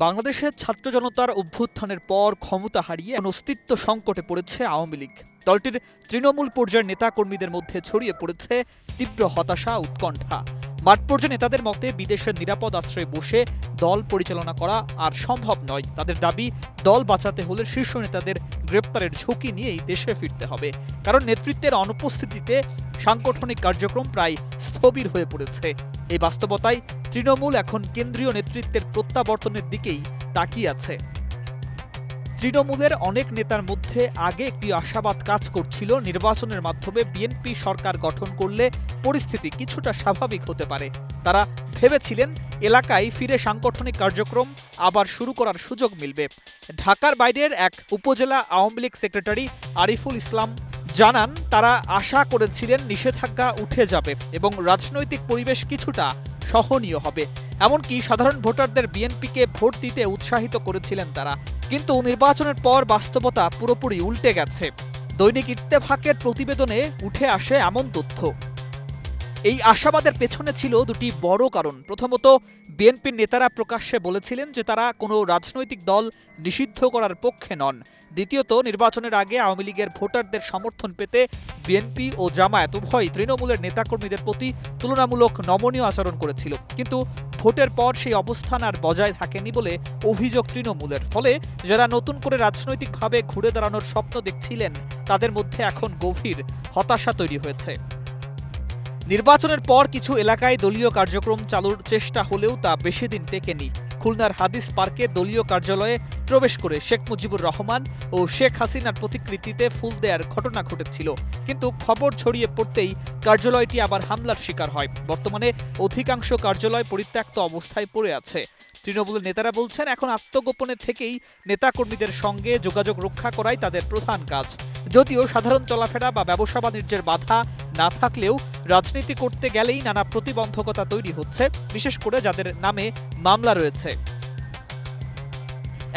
বাংলাদেশের ছাত্র জনতার অভ্যুত্থানের পর ক্ষমতা হারিয়ে অস্তিত্ব সংকটে পড়েছে আওয়ামী লীগ। দলটির তৃণমূল পর্যায়ের নেতাকর্মীদের মধ্যে ছড়িয়ে পড়েছে তীব্র হতাশা, উৎকণ্ঠা। মাঠ পর্যায়ে নেতাদের মতে বিদেশের নিরাপদ আশ্রয়ে বসে দল পরিচালনা করা আর সম্ভব নয়। তাদের দাবি, দল বাঁচাতে হলে শীর্ষ নেতাদের গ্রেপ্তারের ঝুঁকি নিয়েই দেশে ফিরতে হবে, কারণ নেতৃত্বের অনুপস্থিতিতে সাংগঠনিক কার্যক্রম প্রায় স্থবির হয়ে পড়েছে। এই বাস্তবতায় তৃণমূল এখন কেন্দ্রীয় নেতৃত্বের প্রত্যাবর্তনের দিকেই তাকিয়ে আছে। তৃণমূলের অনেক নেতার মধ্যে আগে একটি আশাবাদ কাজ করছিল, নির্বাচনের মাধ্যমে বিএনপি সরকার গঠন করলে পরিস্থিতি কিছুটা স্বাভাবিক হতে পারে। তারা ভেবেছিলেন এলাকায় ফিরে সাংগঠনিক কার্যক্রম আবার শুরু করার সুযোগ মিলবে। ঢাকার বাইরের এক উপজেলা আওয়ামী লীগ সেক্রেটারি আরিফুল ইসলাম জানান, তারা আশা করেছিলেন নিষেধাজ্ঞা উঠে যাবে এবং রাজনৈতিক পরিবেশ কিছুটা সহনীয় হবে। এমনকি সাধারণ ভোটারদের বিএনপিকে ভোট দিতে উৎসাহিত করেছিলেন তারা। কিন্তু নির্বাচনের পর বাস্তবতা পুরোপুরি উল্টে গেছে। দৈনিক ইত্তেফাকের প্রতিবেদনে উঠে আসে এমন তথ্য। এই আশাবাদের পেছনে ছিল দুটি বড় কারণ। প্রথমত, বিএনপির নেতারা প্রকাশ্যে বলেছিলেন যে তারা কোনো রাজনৈতিক দল নিষিদ্ধ করার পক্ষে নন। দ্বিতীয়ত, নির্বাচনের আগে আওয়ামী লীগের ভোটারদের সমর্থন পেতে বিএনপি ও জামায়াত উভয়ই তৃণমূলের নেতাকর্মীদের প্রতি তুলনামূলক নমনীয় আচরণ করেছিল। কিন্তু ভোটের পর সেই অবস্থান আর বজায় থাকেনি বলে অভিযোগ তৃণমূলের। ফলে যারা নতুন করে রাজনৈতিকভাবে ঘুরে দাঁড়ানোর স্বপ্ন দেখছিলেন, তাদের মধ্যে এখন গভীর হতাশা তৈরি হয়েছে। নির্বাচনের পর কিছু এলাকায় দলীয় কার্যক্রম চালুর চেষ্টা হলেও তা বেশি দিন টেকেনি। খুলনার হাদিস পার্কে দলীয় কার্যালয়ে প্রবেশ করে শেখ মুজিবুর রহমান ও শেখ হাসিনার প্রতিকৃতিতে ফুল দেওয়ার ঘটনা ঘটেছিল, কিন্তু খবর ছড়িয়ে পড়তেই কার্যালয়টি আবার হামলার শিকার হয়। বর্তমানে অধিকাংশ কার্যালয় পরিত্যক্ত অবস্থায় পড়ে আছে। তৃণমূলের নেতারা বলছেন, এখন আত্মগোপনের থেকেই নেতাকর্মীদের সঙ্গে যোগাযোগ রক্ষা করাই তাদের প্রধান কাজ। যদিও সাধারণ চলাফেরা বা ব্যবসা বাণিজ্যের বাধা না থাকলেও রাজনীতি করতে গেলেই নানা প্রতিবন্ধকতা তৈরি হচ্ছে, বিশেষ করে যাদের নামে মামলা রয়েছে।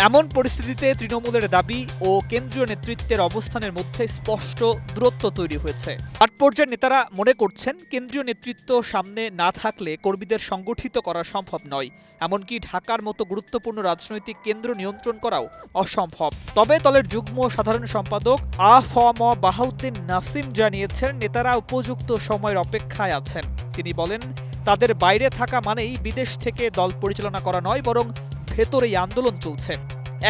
এমন পরিস্থিতিতে তৃণমূলের দাবি ও কেন্দ্রীয় নেতৃত্বের অবস্থানের মধ্যে স্পষ্ট দূরত্ব তৈরি হয়েছে। মাঠ পর্যায়ের নেতারা মনে করছেন, কেন্দ্রীয় নেতৃত্ব সামনে না থাকলে কর্মীদের সংগঠিত করা সম্ভব নয়। এমনকি ঢাকার মতো গুরুত্বপূর্ণ রাজনৈতিক কেন্দ্র নিয়ন্ত্রণ করাও অসম্ভব। তবে দলের যুগ্ম সাধারণ সম্পাদক আ.ফ.ম. বাহাউদ্দিন নাসিম জানিয়েছেন, নেতারা উপযুক্ত সময়ের অপেক্ষায় আছেন। তিনি বলেন, তাদের বাইরে থাকা মানেই বিদেশ থেকে দল পরিচালনা করা নয়, বরং ভেতরেই আন্দোলন চলছে।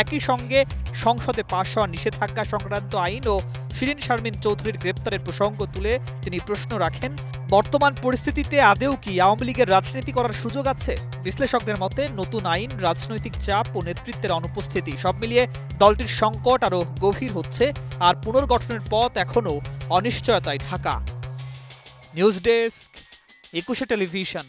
একই সঙ্গে সংসদে পাশ হওয়া নিষেধাজ্ঞা সংক্রান্ত আইন ও শিরিন শারমিন চৌধুরীর গ্রেপ্তারের প্রসঙ্গ তুলে তিনি প্রশ্ন রাখেন, বর্তমান পরিস্থিতিতে আদেও কি আওয়ামী লীগের রাজনীতি করার সুযোগ আছে? বিশ্লেষকদের মতে, নতুন আইন, রাজনৈতিক চাপ ও নেতৃত্বের অনুপস্থিতি সব মিলিয়ে দলটির সংকট আরও গভীর হচ্ছে, আর পুনর্গঠনের পথ এখনও অনিশ্চয়তায় ঢাকা। News desk, ২১ television.